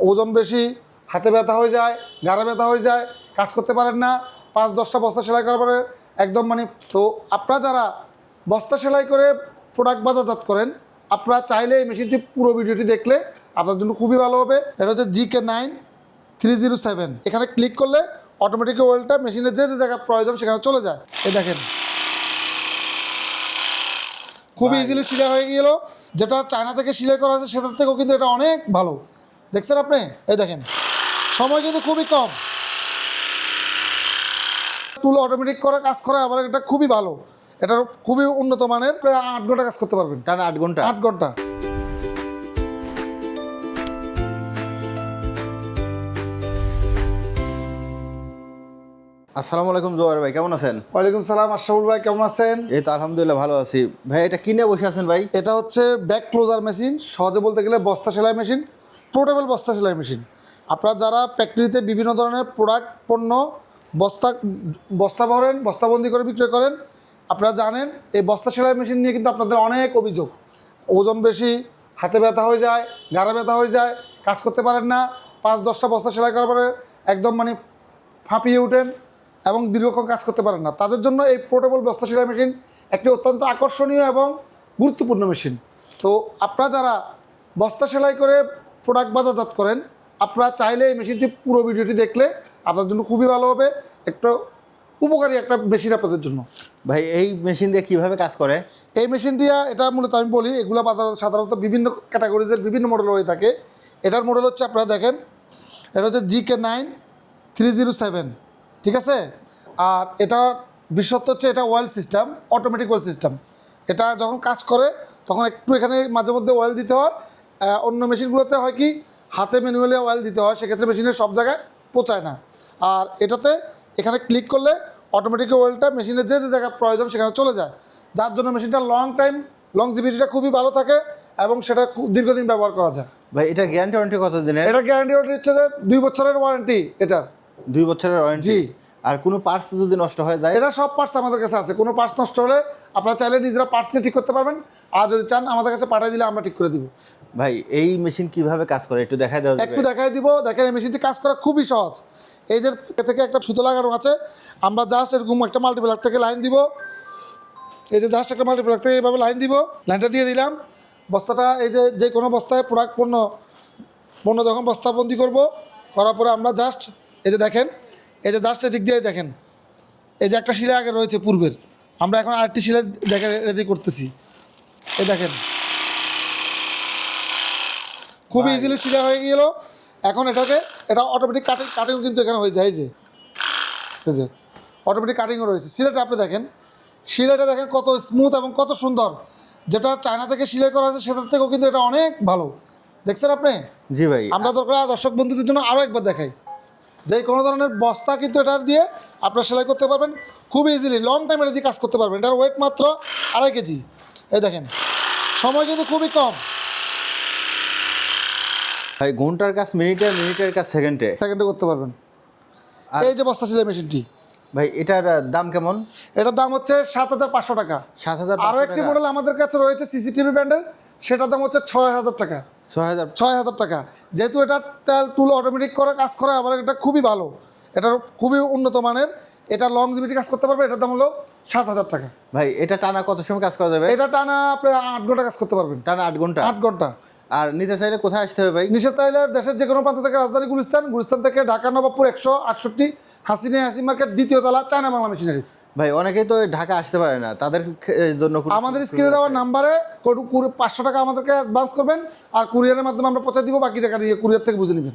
ওজন বেশি, হাতে ব্যথা হয়ে যায়, গাড়ে ব্যথা হয়ে যায়, কাজ করতে পারেন না, 5-10টা বস্তা সেলাই করার পরে একদম তো আপনারা যারা বস্তা সেলাই করে প্রোডাক্ট বাজারজাত করেন, আপনারা চাইলে এই মেশিনটি পুরো ভিডিওটি দেখলে আপনার জন্য খুবই ভালো হবে। এটা হচ্ছে GK9307। এখানে ক্লিক করলে অটোমেটিক ওয়েলটা মেশিনের যে জায়গায় প্রয়োজন সেখানে চলে যায়। এই দেখেন খুবই ইজিলি সেলাই হয়ে গেল। যেটা চায়না থেকে সেলাই করা আছে সেটার থেকেও কিন্তু এটা অনেক ভালো। দেখছেন আপনি? এই দেখেন সময় কিন্তু খুবই কম, টুল অটোমেটিক করা কাজ করা, আবার এটা খুবই ভালো, এটা খুবই উন্নত মানের। প্রায় 8 ঘন্টা কাজ করতে পারবেন। টানা 8 ঘন্টা? 8 ঘন্টা। আসসালামু আলাইকুম জোয়ার ভাই, কেমন আছেন? ওয়ালাইকুম সালাম আশরাফুল ভাই, কেমন আছেন? এই তো আলহামদুলিল্লাহ ভালো আছি ভাই। এটা কিনে বসে আছেন ভাই? এটা হচ্ছে ব্যাক ক্লোজার মেশিন, সহজে বলতে গেলে বস্তা সেলাই মেশিন, পোর্টেবল বস্তা সেলাই মেশিন। আপনারা যারা ফ্যাক্টরিতে বিভিন্ন ধরনের প্রোডাক্ট পণ্য বস্তা ভরেন, বস্তাবন্দি করে বিক্রয় করেন, আপনারা জানেন এই বস্তা সেলাই মেশিন নিয়ে কিন্তু আপনাদের অনেক অভিযোগ। ওজন বেশি, হাতে ব্যথা হয়ে যায়, গাড়ে ব্যথা হয়ে যায়, কাজ করতে পারেন না, 5-10টা বস্তা সেলাই করার পরে একদম ফাঁপিয়ে ওঠেন এবং দীর্ঘক্ষণ কাজ করতে পারেন না। তাদের জন্য এই পোর্টেবল বস্তা সেলাই মেশিন একটি অত্যন্ত আকর্ষণীয় এবং গুরুত্বপূর্ণ মেশিন। তো আপনারা যারা বস্তা সেলাই করে প্রোডাক্ট বাজারজাত করেন, আপনারা চাইলে এই মেশিনটি পুরো ভিডিওটি দেখলে আপনার জন্য খুবই ভালো হবে। একটা উপকারী একটা মেশিন আপনাদের জন্য। ভাই এই মেশিন দিয়ে কিভাবে কাজ করে? এই মেশিন দিয়ে এটা মূলত আমি বলি, এগুলো সাধারণত বিভিন্ন ক্যাটাগরিজের বিভিন্ন মডেল হয়ে থাকে। এটার মডেল হচ্ছে আপনারা দেখেন, এটা হচ্ছে GK9307, ঠিক আছে? আর এটার বিশেষত্ব হচ্ছে এটা oil system, automatic oil system. এটা যখন কাজ করে তখন একটু এখানে মাঝে মধ্যে অয়েল দিতে হয়। অন্য মেশিনগুলোতে হয় কি হাতে ম্যানুয়ালি অয়েল দিতে হয়, সেক্ষেত্রে মেশিনের সব জায়গায় পৌঁছায় না। আর এটাতে এখানে ক্লিক করলে অটোমেটিক ওয়েলটা মেশিনের যে জায়গায় প্রয়োজন সেখানে চলে যায়, যার জন্য মেশিনটা লংজিভিটিটা খুবই ভালো থাকে এবং সেটা দীর্ঘদিন ব্যবহার করা যায়। ভাই এটার গ্যারান্টি ওয়ারেন্টি কত দিনের? এটা গ্যারান্টি হচ্ছে যে 2 বছরের ওয়ারেন্টি। এটার 2 বছরের ওয়ারেন্টি? জি। আর কোনো পার্টস যদি নষ্ট হয়ে যায়? এটা সব পার্টস আমাদের কাছে আছে। কোনো পার্টস নষ্ট হলে আপনারা চাইলে নিজেরা পার্টস নিয়ে ঠিক করতে পারবেন, আর যদি চান আমাদের কাছে পাঠিয়ে দিলে আমরা ঠিক করে দিব। ভাই এই মেশিন কিভাবে কাজ করে একটু দেখাই দাও। একটু দেখাই দিব। দেখেন এই মেশিনটি কাজ করা খুবই সহজ। এই যে থেকে একটা সুতো লাগানো আছে, আমরা জাস্ট এরকম একটা মাল্টিপ্লাগ থেকে লাইন দিব। এই যে জাস্ট একটা মাল্টিপ্লাগ থেকে এইভাবে লাইন দিব, লাইনটা দিয়ে দিলাম। বস্তাটা এই যে কোনো বস্তায় প্রোডাক্ট পণ্য যখন বস্তাবন্দি করব, করার পরে আমরা জাস্ট এই যে দেখেন, এই যে জাস্ট এদিক দিয়ে দেখেন, এই যে একটা শিলা আগে রয়েছে পূর্বের, আমরা এখন আরেকটি শিলা দেখে রেডি করতেছি। এই দেখেন খুবই ইজিলি শিলা হয়ে গেল। এখন এটা অটোমেটিক কাটিং কিন্তু এখানে হয়ে যায়। এই যে অটোমেটিক কাটিংও রয়েছে। শিলাটা আপনি দেখেন, শিলাটা দেখেন কত স্মুথ এবং কত সুন্দর। যেটা চায়না থেকে সেলাই করা আছে সেটার থেকেও কিন্তু এটা অনেক ভালো। দেখছেন আপনি? জি ভাই। আমরা দরকার দর্শক বন্ধুদের জন্য আরও একবার দেখাই, যে কোনো ধরনের বস্তা কিন্তু এটার দিয়ে আপনারা সেলাই করতে পারবেন খুব ইজিলি, লং টাইম এটা দিয়ে কাজ করতে পারবেন। এটার ওয়েট মাত্র 2.5 কেজি। এই দেখেন সময় কিন্তু খুবই কম। ভাই ঘন্টার কাজ মিনিটে, মিনিটের কাজ সেকেন্ডে করতে পারবেন। এই যে বস্তা সেলাই মেশিনটি, ভাই এটার দাম কেমন? এটার দাম হচ্ছে 7,500 টাকা। 7,500 আরও একটি মডেল আমাদের কাছে রয়েছে সিসিটিভি ব্র্যান্ডের, সেটার দাম হচ্ছে 6,000 টাকা। 6,000 টাকা। যেহেতু এটা তেল টুল অটোমেটিক করে কাজ করে, আবার এটা খুবই ভালো, এটার খুবই উন্নত মানের, এটা লংজিভিটি কাজ করতে পারবে। এটার দাম হলো 7,000 টাকা। ভাই এটা টানা কত সময় কাজ করা যাবে? এটা টানা প্রায় 8 ঘন্টা কাজ করতে পারবেন। টানা 8 ঘন্টা? 8 ঘন্টা। আর নিতে চাইলে কোথায় আসতে হবে ভাই? নিতে চাইলে দেশের যে কোনো প্রান্ত থেকে, রাজধানী গুলিস্তান থেকে ঢাকা নবাবপুর 168 হাসিনিয়া হাসি মার্কেট 2য় তলা, চায়না বাংলা মেশিনারিজ। ভাই অনেকেই তো ঢাকা আসতে পারে না, তাদের জন্য আমাদের স্ক্রিনে দেওয়ার নাম্বারে 500 টাকা আমাদেরকে অ্যাডভান্স করবেন, আর কুরিয়ারের মাধ্যমে আমরা পৌঁছে দিব, বাকি টাকা দিয়ে কুরিয়ার থেকে বুঝে নেবেন।